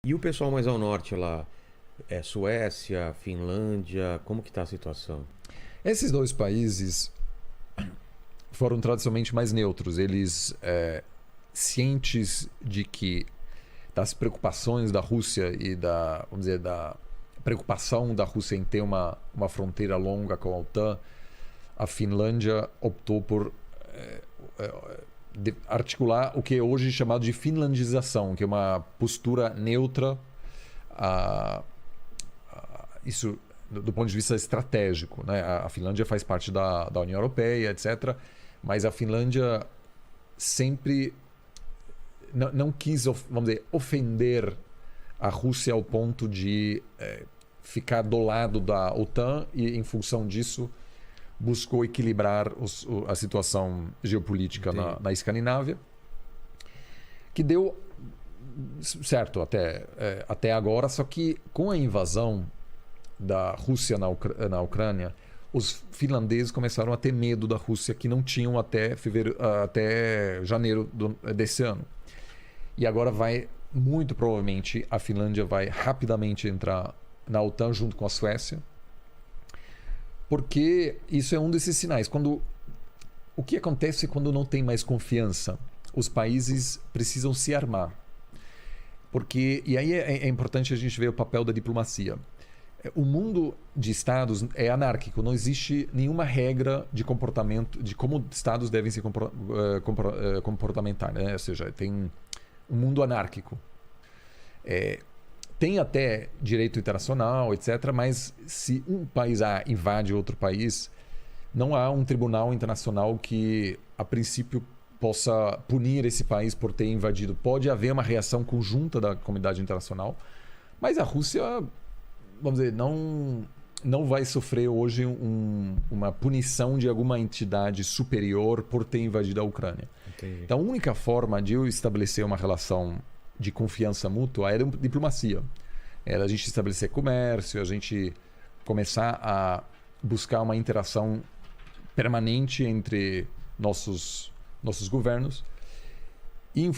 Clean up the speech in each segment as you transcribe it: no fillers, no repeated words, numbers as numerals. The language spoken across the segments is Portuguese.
E o pessoal mais ao norte lá? Suécia, Finlândia, como que tá a situação? Esses dois países foram tradicionalmente mais neutros. Eles, cientes de que das preocupações da Rússia e vamos dizer, da preocupação da Rússia em ter uma fronteira longa com a OTAN, a Finlândia optou por articular o que é hoje chamado de finlandização, que é uma postura neutra, isso do ponto de vista estratégico, né? A Finlândia faz parte da União Europeia, etc., mas a Finlândia sempre não quis, vamos dizer, ofender a Rússia ao ponto de ficar do lado da OTAN e, em função disso, buscou equilibrar a situação geopolítica na Escandinávia, que deu certo até agora, só que com a invasão da Rússia na Ucrânia, os finlandeses começaram a ter medo da Rússia, que não tinham até janeiro desse ano. E agora muito provavelmente, a Finlândia vai rapidamente entrar na OTAN junto com a Suécia, porque isso é um desses sinais. O que acontece quando não tem mais confiança? Os países precisam se armar. E aí é importante a gente ver o papel da diplomacia. O mundo de estados é anárquico, não existe nenhuma regra de comportamento, de como estados devem se comportamentar, né? Ou seja, tem um mundo anárquico. Tem até direito internacional, etc., mas se um país A invade outro país, não há um tribunal internacional que, a princípio, possa punir esse país por ter invadido. Pode haver uma reação conjunta da comunidade internacional, mas a Rússia, vamos dizer, não vai sofrer hoje uma punição de alguma entidade superior por ter invadido a Ucrânia. Entendi. Então, a única forma de eu estabelecer uma relação de confiança mútua era diplomacia. Era a gente estabelecer comércio, a gente começar a buscar uma interação permanente entre nossos governos. E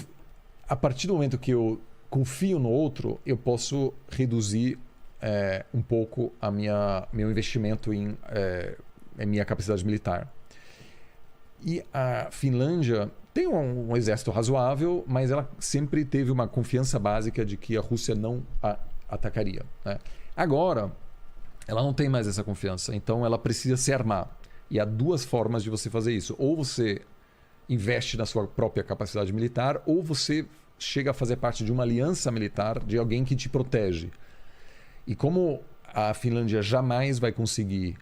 a partir do momento que eu confio no outro, eu posso reduzir um pouco meu investimento em minha capacidade militar. E a Finlândia tem um exército razoável, mas ela sempre teve uma confiança básica de que a Rússia não a atacaria, né? Agora, ela não tem mais essa confiança, então ela precisa se armar. E há duas formas de você fazer isso. Ou você investe na sua própria capacidade militar, ou você chega a fazer parte de uma aliança militar de alguém que te protege. E como a Finlândia jamais vai conseguir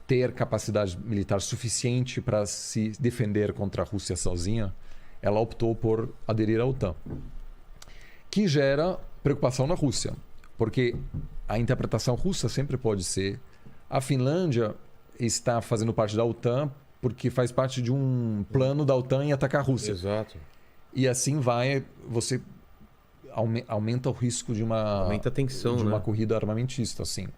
ter capacidade militar suficiente para se defender contra a Rússia sozinha, ela optou por aderir à OTAN, que gera preocupação na Rússia, porque a interpretação russa sempre pode ser: a Finlândia está fazendo parte da OTAN porque faz parte de um plano da OTAN em atacar a Rússia. Exato. E assim você aumenta o risco de aumenta a tensão, de uma né? corrida armamentista, assim.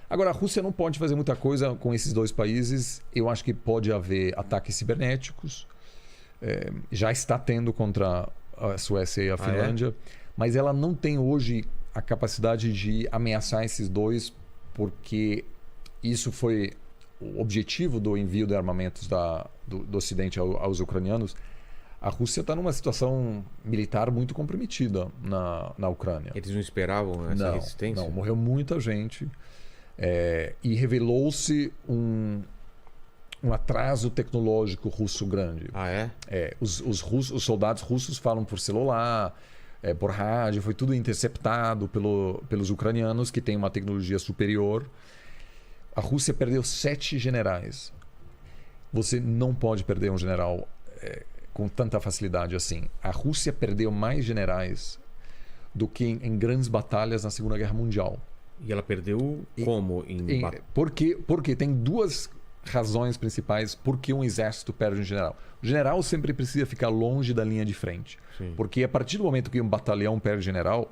Agora, a Rússia não pode fazer muita coisa com esses dois países. Eu acho que pode haver ataques cibernéticos. Já está tendo contra a Suécia e a Finlândia. Mas ela não tem hoje a capacidade de ameaçar esses dois, porque isso foi o objetivo do envio de armamentos do Ocidente aos ucranianos. A Rússia está numa situação militar muito comprometida na Ucrânia. Eles não esperavam essa resistência? Não, morreu muita gente. E revelou-se um atraso tecnológico russo grande. Ah, é? Os soldados russos falam por celular, por rádio, foi tudo interceptado pelos ucranianos, que têm uma tecnologia superior. A Rússia perdeu 7 generais. Você não pode perder um general com tanta facilidade assim. A Rússia perdeu mais generais do que em grandes batalhas na Segunda Guerra Mundial. E ela perdeu como? Porque tem duas razões principais por que um exército perde um general. O general sempre precisa ficar longe da linha de frente. Sim. Porque a partir do momento que um batalhão perde general,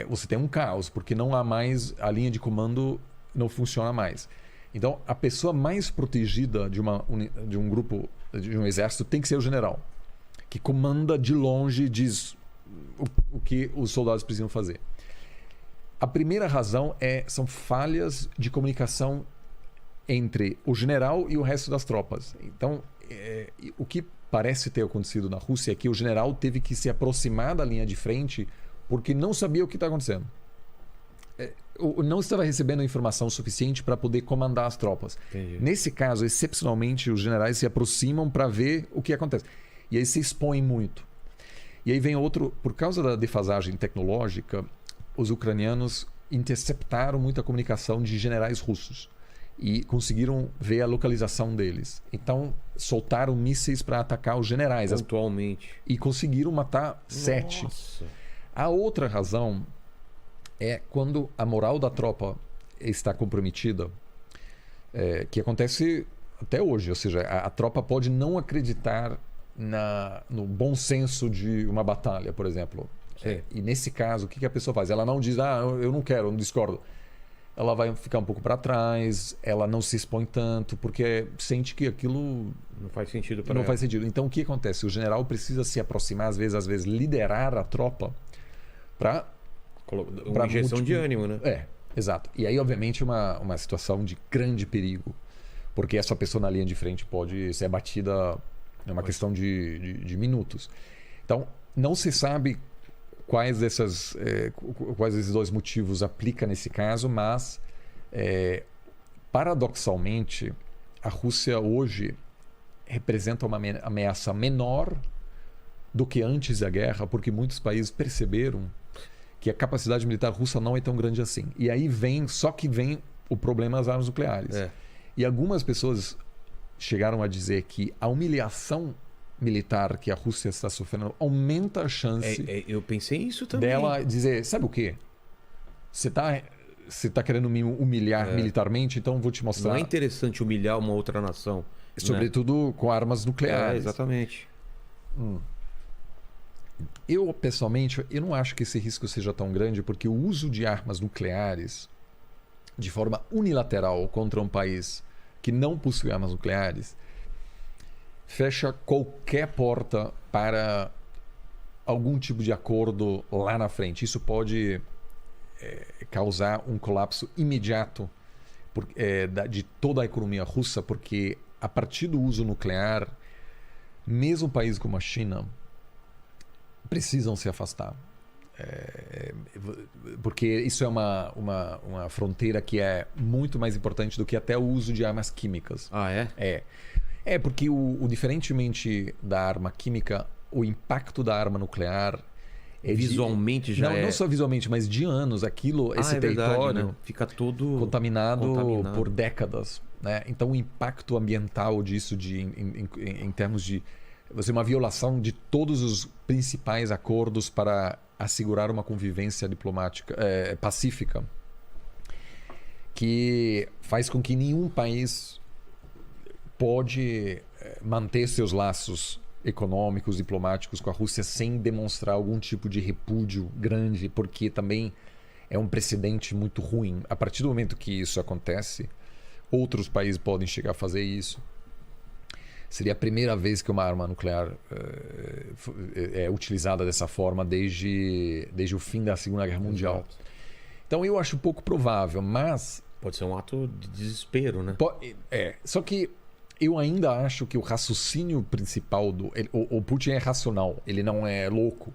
você tem um caos, porque não há mais, a linha de comando não funciona mais. Então, a pessoa mais protegida de um grupo, de um exército, tem que ser o general, que comanda de longe e diz: o que os soldados precisam fazer. A primeira razão são falhas de comunicação entre o general e o resto das tropas. Então, o que parece ter acontecido na Rússia é que o general teve que se aproximar da linha de frente porque não sabia o que está acontecendo. Não estava recebendo a informação suficiente para poder comandar as tropas. Entendi. Nesse caso, excepcionalmente, os generais se aproximam para ver o que acontece. E aí se expõem muito. E aí vem outro... Por causa da defasagem tecnológica, os ucranianos interceptaram muita comunicação de generais russos e conseguiram ver a localização deles. Então, soltaram mísseis para atacar os generais. Pontualmente. E conseguiram matar 7. Nossa. A outra razão é quando a moral da tropa está comprometida, que acontece até hoje. Ou seja, a tropa pode não acreditar no bom senso de uma batalha, por exemplo. E nesse caso, o que a pessoa faz? Ela não diz, eu não quero, eu não discordo. Ela vai ficar um pouco para trás, ela não se expõe tanto, porque sente que aquilo não faz sentido para não ela. faz sentido. Então, o que acontece? O general precisa se aproximar, às vezes liderar a tropa para... Uma injeção de ânimo, né? Exato. E aí, obviamente, uma situação de grande perigo, porque essa pessoa na linha de frente pode ser abatida em uma questão de minutos. Então, não se sabe quais desses 2 motivos aplica nesse caso, mas paradoxalmente a Rússia hoje representa uma ameaça menor do que antes da guerra, porque muitos países perceberam que a capacidade militar russa não é tão grande assim. E aí vem o problema das armas nucleares. E algumas pessoas chegaram a dizer que a humilhação militar que a Rússia está sofrendo aumenta a chance eu pensei nisso também. dela dizer, sabe o quê? Você tá querendo me humilhar militarmente, então vou te mostrar. Não é interessante humilhar uma outra nação. Sobretudo com armas nucleares. Exatamente. Eu, pessoalmente, eu não acho que esse risco seja tão grande, porque o uso de armas nucleares de forma unilateral contra um país que não possui armas nucleares fecha qualquer porta para algum tipo de acordo lá na frente. Isso pode causar um colapso imediato de toda a economia russa, porque a partir do uso nuclear, mesmo países como a China precisam se afastar. Porque isso é uma fronteira que é muito mais importante do que até o uso de armas químicas. Ah, é? Porque diferentemente da arma química, o impacto da arma nuclear visualmente não só visualmente, mas de anos. Esse território verdade, né? Fica todo contaminado por décadas, né? Então o impacto ambiental disso em termos de uma violação de todos os principais acordos para assegurar uma convivência diplomática pacífica, que faz com que nenhum país pode manter seus laços econômicos, diplomáticos com a Rússia sem demonstrar algum tipo de repúdio grande, porque também é um precedente muito ruim. A partir do momento que isso acontece, outros países podem chegar a fazer isso. Seria a primeira vez que uma arma nuclear é utilizada dessa forma desde o fim da Segunda Guerra Mundial. Exato. Então eu acho pouco provável, mas... Pode ser um ato de desespero, né? Só que eu ainda acho que o raciocínio principal o Putin é racional, ele não é louco.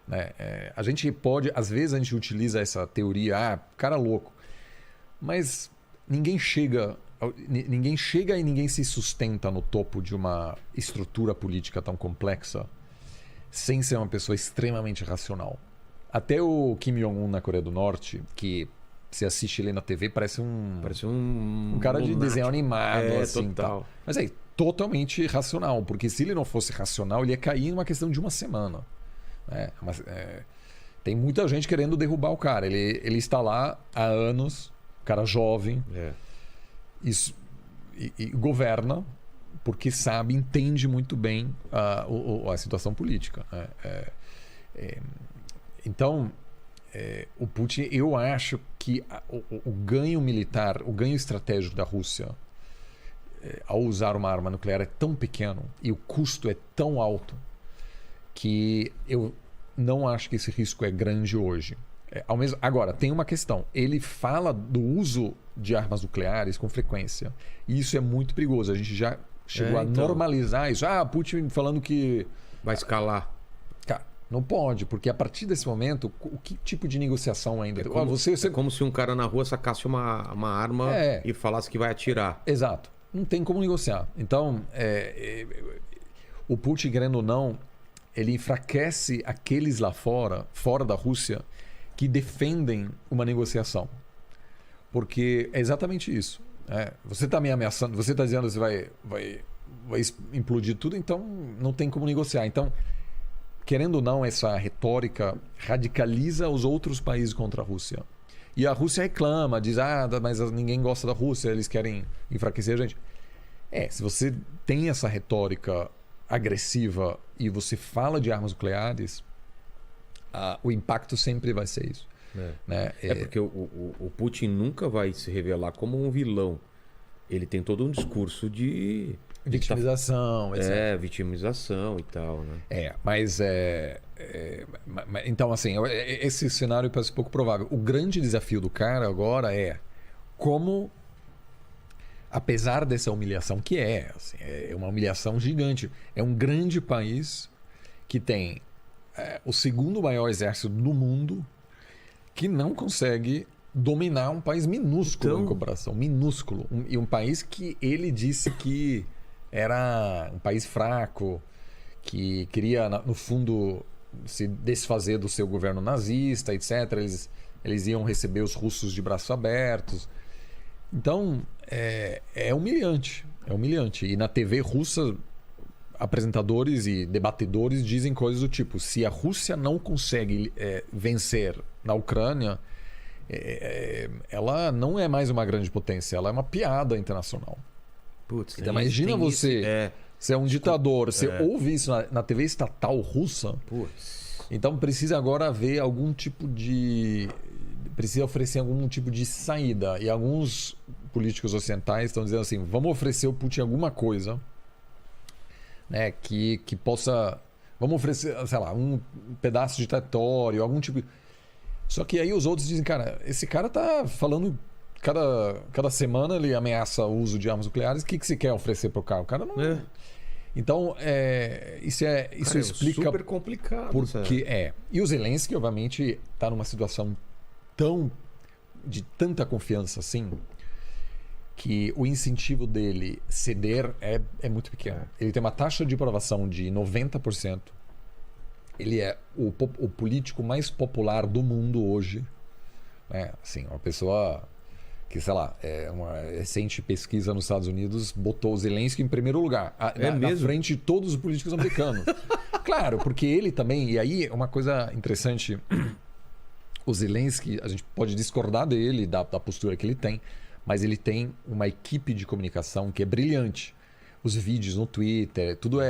Né? A gente pode... Às vezes a gente utiliza essa teoria, cara louco. Mas ninguém chega e ninguém se sustenta no topo de uma estrutura política tão complexa sem ser uma pessoa extremamente racional. Até o Kim Jong-un na Coreia do Norte, que se assiste ele na TV, parece um cara de desenho animado. Assim, total. Tá. Mas totalmente racional, porque se ele não fosse racional, ele ia cair em uma questão de uma semana. Tem muita gente querendo derrubar o cara. Ele está lá há anos, cara jovem, e governa porque entende muito bem a situação política. Então, o Putin, eu acho que o ganho militar, o ganho estratégico da Rússia ao usar uma arma nuclear é tão pequeno e o custo é tão alto que eu não acho que esse risco é grande hoje. Agora, tem uma questão. Ele fala do uso de armas nucleares com frequência. E isso é muito perigoso. A gente já chegou a normalizar isso. Putin falando que... vai escalar. Cara, não pode, porque a partir desse momento, que tipo de negociação ainda? É como se um cara na rua sacasse uma arma e falasse que vai atirar. Exato. Não tem como negociar. Então, o Putin, querendo ou não, ele enfraquece aqueles lá fora da Rússia, que defendem uma negociação. Porque é exatamente isso. Você está me ameaçando, você está dizendo que você vai implodir tudo, então não tem como negociar. Então, querendo ou não, essa retórica radicaliza os outros países contra a Rússia. E a Rússia reclama, diz, mas ninguém gosta da Rússia, eles querem enfraquecer a gente. Se você tem essa retórica agressiva e você fala de armas nucleares, o impacto sempre vai ser isso. Né? Porque o Putin nunca vai se revelar como um vilão. Ele tem todo um discurso de vitimização, etc. Vitimização e tal, né? Então, assim, esse cenário parece pouco provável. O grande desafio do cara agora é como, apesar dessa humilhação, que é uma humilhação gigante, é um grande país que tem o segundo maior exército do mundo, que não consegue dominar um país minúsculo em comparação. Minúsculo. E um país que ele disse que era um país fraco, que queria, no fundo, se desfazer do seu governo nazista, etc. Eles iam receber os russos de braços abertos. Então, é humilhante. É humilhante. E na TV russa, apresentadores e debatedores dizem coisas do tipo: se a Rússia não consegue vencer na Ucrânia, ela não é mais uma grande potência, ela é uma piada internacional. Putz, então, imagina você é um ditador, você ouve isso na TV estatal russa. Putz. Então precisa agora haver algum tipo de... precisa oferecer algum tipo de saída. E alguns políticos ocidentais estão dizendo assim: vamos oferecer ao Putin alguma coisa, né, que possa... vamos oferecer, sei lá, um pedaço de território, algum tipo... Só que aí os outros dizem: cara, esse cara tá falando... Cada semana ele ameaça o uso de armas nucleares. O que você quer oferecer pro cara? O cara não... Então, isso explica... É super complicado. Porque E o Zelensky, obviamente, está numa situação de tanta confiança assim, que o incentivo dele ceder é muito pequeno. Ele tem uma taxa de aprovação de 90%. Ele é o político mais popular do mundo hoje. Assim, uma pessoa que, sei lá, uma recente pesquisa nos Estados Unidos botou o Zelensky em primeiro lugar, na frente de todos os políticos americanos. Claro, porque ele também... E aí, uma coisa interessante, o Zelensky, a gente pode discordar dele, da postura que ele tem, mas ele tem uma equipe de comunicação que é brilhante. Os vídeos no Twitter, tudo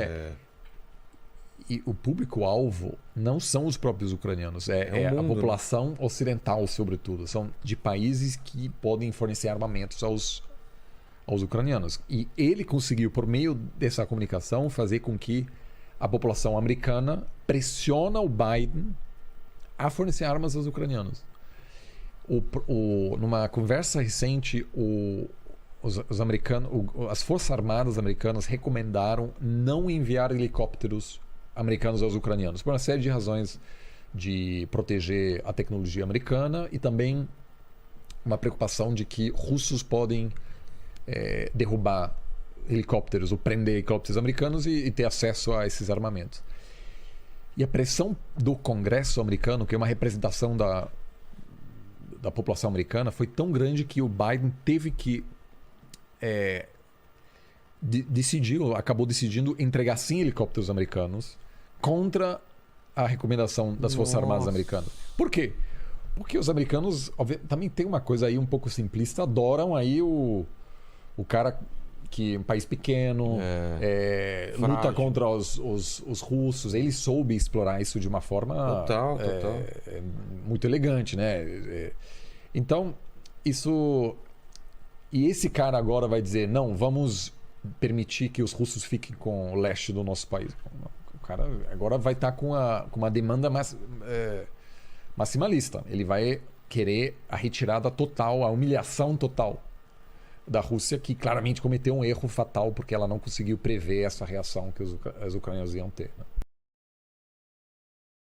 E o público-alvo não são os próprios ucranianos, a população ocidental, sobretudo. São de países que podem fornecer armamentos aos ucranianos. E ele conseguiu, por meio dessa comunicação, fazer com que a população americana pressiona o Biden a fornecer armas aos ucranianos. Numa conversa recente, os americanos, as Forças Armadas americanas recomendaram não enviar helicópteros americanos aos ucranianos, por uma série de razões, de proteger a tecnologia americana e também uma preocupação de que russos podem derrubar helicópteros ou prender helicópteros americanos e ter acesso a esses armamentos. E a pressão do Congresso americano, que é uma representação da população americana, foi tão grande que o Biden teve que acabou decidindo entregar sim helicópteros americanos contra a recomendação das Forças Armadas americanas. Por quê? Porque os americanos também tem uma coisa aí um pouco simplista, adoram aí o cara que é um país pequeno, luta contra os russos. Ele soube explorar isso de uma forma total. Muito elegante, né? Então, isso... E esse cara agora vai dizer: não, vamos permitir que os russos fiquem com o leste do nosso país. cara agora vai estar com uma demanda maximalista. Ele vai querer a retirada total, a humilhação total da Rússia, que claramente cometeu um erro fatal porque ela não conseguiu prever essa reação que os ucranianos iam ter, né?